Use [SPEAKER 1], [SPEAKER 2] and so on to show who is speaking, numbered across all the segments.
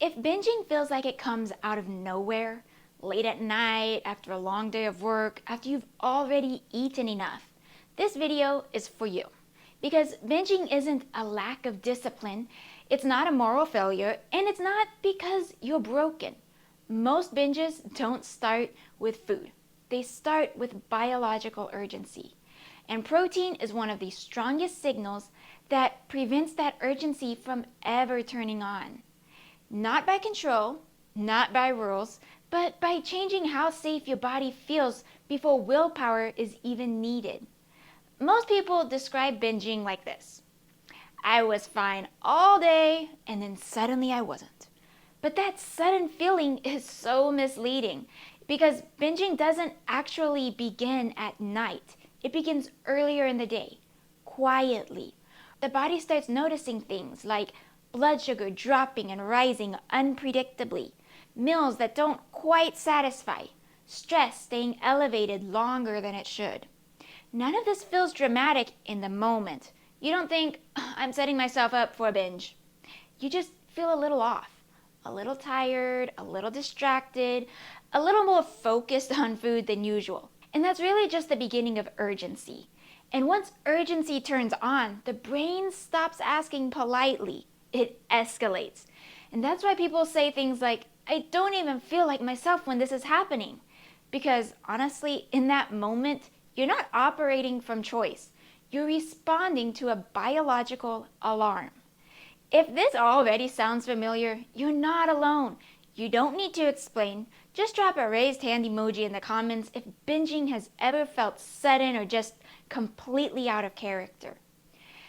[SPEAKER 1] If binging feels like it comes out of nowhere, late at night, after a long day of work, after you've already eaten enough, this video is for you. Because binging isn't a lack of discipline, it's not a moral failure, and it's not because you're broken. Most binges don't start with food. They start with biological urgency. And protein is one of the strongest signals that prevents that urgency from ever turning on. Not by control, not by rules, but by changing how safe your body feels before willpower is even needed. Most people describe binging like this. I was fine all day, and then suddenly I wasn't. But that sudden feeling is so misleading because binging doesn't actually begin at night. It begins earlier in the day, quietly. The body starts noticing things like blood sugar dropping and rising unpredictably, meals that don't quite satisfy, stress staying elevated longer than it should. None of this feels dramatic in the moment. You don't think, I'm setting myself up for a binge. You just feel a little off, a little tired, a little distracted, a little more focused on food than usual. And that's really just the beginning of urgency. And once urgency turns on, the brain stops asking politely. It escalates. And that's why people say things like, I don't even feel like myself when this is happening. Because honestly, in that moment, you're not operating from choice. You're responding to a biological alarm. If this already sounds familiar, you're not alone. You don't need to explain. Just drop a raised hand emoji in the comments if binging has ever felt sudden or just completely out of character.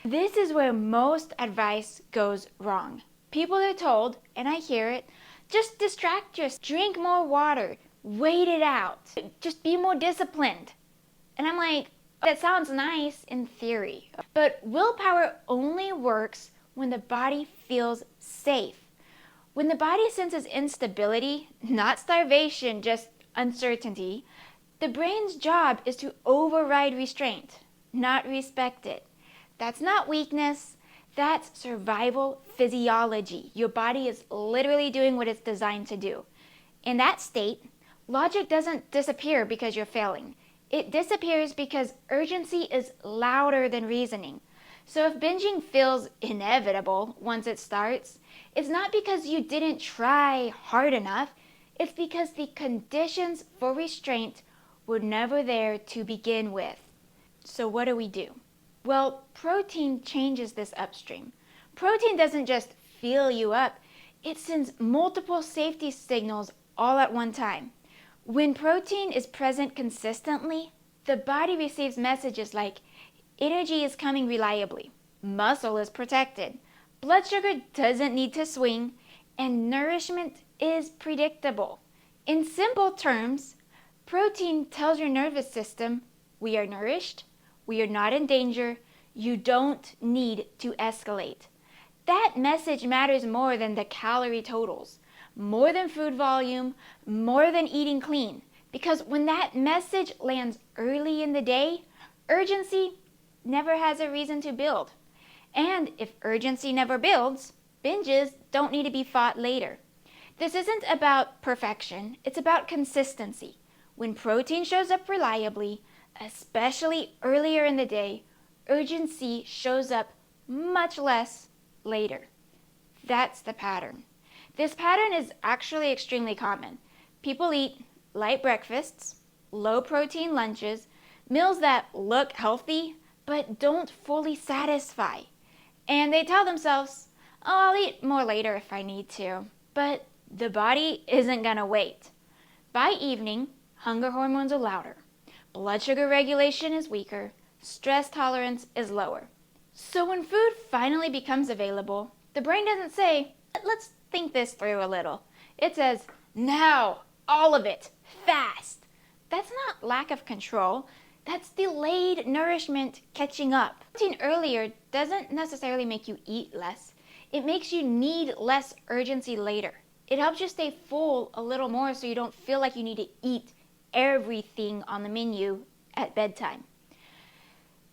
[SPEAKER 1] This is where most advice goes wrong. People are told, and I hear it, just distract yourself, drink more water, wait it out, just be more disciplined. And I'm like, that sounds nice in theory, but willpower only works when the body feels safe. When the body senses instability, not starvation, just uncertainty, the brain's job is to override restraint, not respect it. That's not weakness, that's survival physiology. Your body is literally doing what it's designed to do. In that state, logic doesn't disappear because you're failing. It disappears because urgency is louder than reasoning. So if binging feels inevitable once it starts, it's not because you didn't try hard enough, it's because the conditions for restraint were never there to begin with. So what do? Well, protein changes this upstream. Protein doesn't just fill you up, it sends multiple safety signals all at one time. When protein is present consistently, the body receives messages like energy is coming reliably, muscle is protected, blood sugar doesn't need to swing, and nourishment is predictable. In simple terms, protein tells your nervous system, we are nourished, we are not in danger, you don't need to escalate. That message matters more than the calorie totals, more than food volume, more than eating clean. Because when that message lands early in the day, urgency never has a reason to build. And if urgency never builds, binges don't need to be fought later. This isn't about perfection, it's about consistency. When protein shows up reliably, especially earlier in the day, urgency shows up much less later. That's the pattern. This pattern is actually extremely common. People eat light breakfasts, low protein lunches, meals that look healthy but don't fully satisfy. And they tell themselves, oh, I'll eat more later if I need to. But the body isn't gonna wait. By evening, hunger hormones are louder. Blood sugar regulation is weaker. Stress tolerance is lower. So when food finally becomes available, the brain doesn't say, let's think this through a little. It says, now, all of it, fast. That's not lack of control. That's delayed nourishment catching up. Eating earlier doesn't necessarily make you eat less. It makes you need less urgency later. It helps you stay full a little more so you don't feel like you need to eat everything on the menu at bedtime.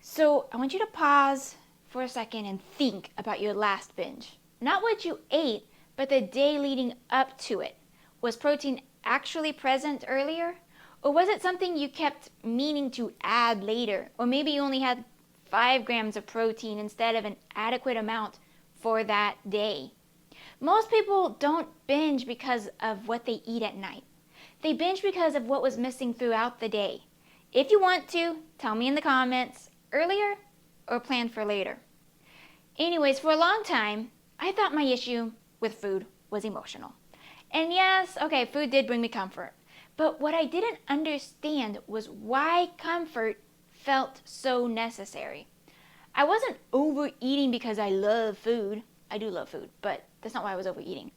[SPEAKER 1] So I want you to pause for a second and think about your last binge. Not what you ate, but the day leading up to it. Was protein actually present earlier? Or was it something you kept meaning to add later? Or maybe you only had 5 grams of protein instead of an adequate amount for that day. Most people don't binge because of what they eat at night. They binge because of what was missing throughout the day. If you want to, tell me in the comments, earlier or planned for later. Anyways, for a long time, I thought my issue with food was emotional. And yes, okay, food did bring me comfort. But what I didn't understand was why comfort felt so necessary. I wasn't overeating because I love food. I do love food, but that's not why I was overeating.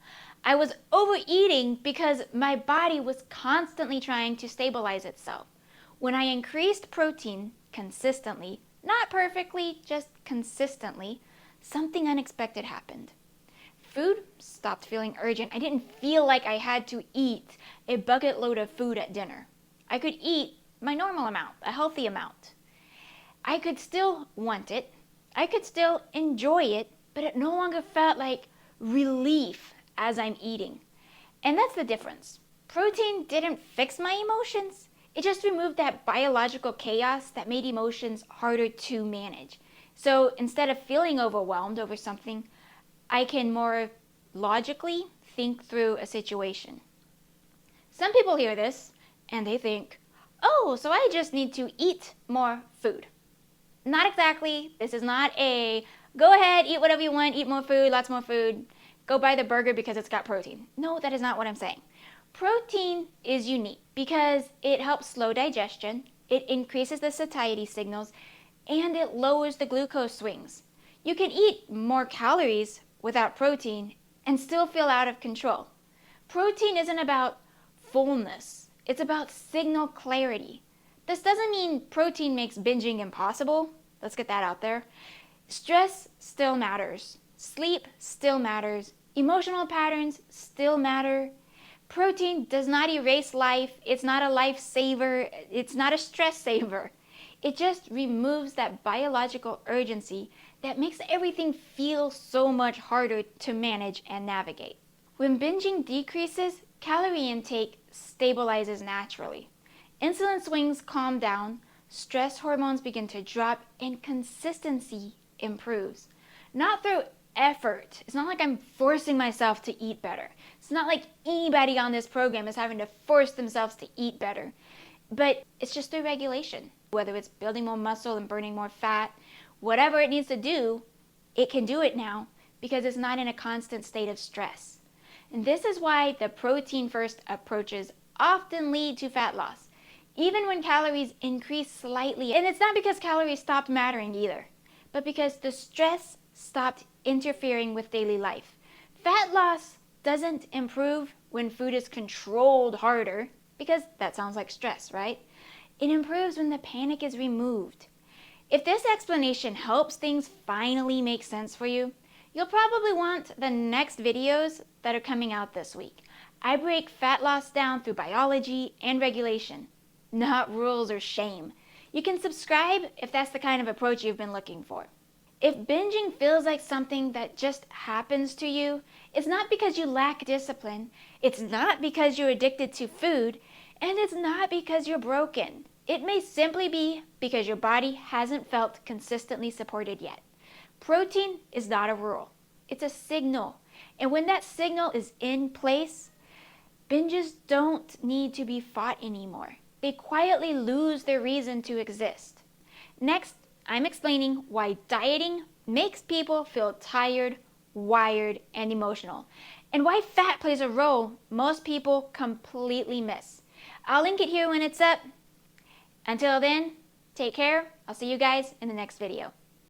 [SPEAKER 1] I was overeating because my body was constantly trying to stabilize itself. When I increased protein consistently, not perfectly, just consistently, something unexpected happened. Food stopped feeling urgent. I didn't feel like I had to eat a bucket load of food at dinner. I could eat my normal amount, a healthy amount. I could still want it. I could still enjoy it, but it no longer felt like relief as I'm eating. And that's the difference. Protein didn't fix my emotions. It just removed that biological chaos that made emotions harder to manage. So instead of feeling overwhelmed over something, I can more logically think through a situation. Some people hear this and they think, oh, so I just need to eat more food. Not exactly. This is not a go ahead, eat whatever you want, eat more food, lots more food. Go buy the burger because it's got protein. No, that is not what I'm saying. Protein is unique because it helps slow digestion, it increases the satiety signals, and it lowers the glucose swings. You can eat more calories without protein and still feel out of control. Protein isn't about fullness. It's about signal clarity. This doesn't mean protein makes binging impossible. Let's get that out there. Stress still matters. Sleep still matters. Emotional patterns still matter. Protein does not erase life. It's not a life saver. It's not a stress saver. It just removes that biological urgency that makes everything feel so much harder to manage and navigate. When binging decreases, calorie intake stabilizes naturally. Insulin swings calm down, stress hormones begin to drop, and consistency improves. Not through effort. It's not like I'm forcing myself to eat better. It's not like anybody on this program is having to force themselves to eat better. But it's just through regulation. Whether it's building more muscle and burning more fat, whatever it needs to do, it can do it now because it's not in a constant state of stress. And this is why the protein first approaches often lead to fat loss, even when calories increase slightly. And it's not because calories stopped mattering either, but because the stress stopped interfering with daily life. Fat loss doesn't improve when food is controlled harder, because that sounds like stress, right? It improves when the panic is removed. If this explanation helps things finally make sense for you, you'll probably want the next videos that are coming out this week. I break fat loss down through biology and regulation, not rules or shame. You can subscribe if that's the kind of approach you've been looking for. If binging feels like something that just happens to you, it's not because you lack discipline, it's not because you're addicted to food, and it's not because you're broken. It may simply be because your body hasn't felt consistently supported yet. Protein is not a rule, it's a signal. And when that signal is in place, binges don't need to be fought anymore. They quietly lose their reason to exist. Next, I'm explaining why dieting makes people feel tired, wired, and emotional, and why fat plays a role most people completely miss. I'll link it here when it's up. Until then, take care. I'll see you guys in the next video.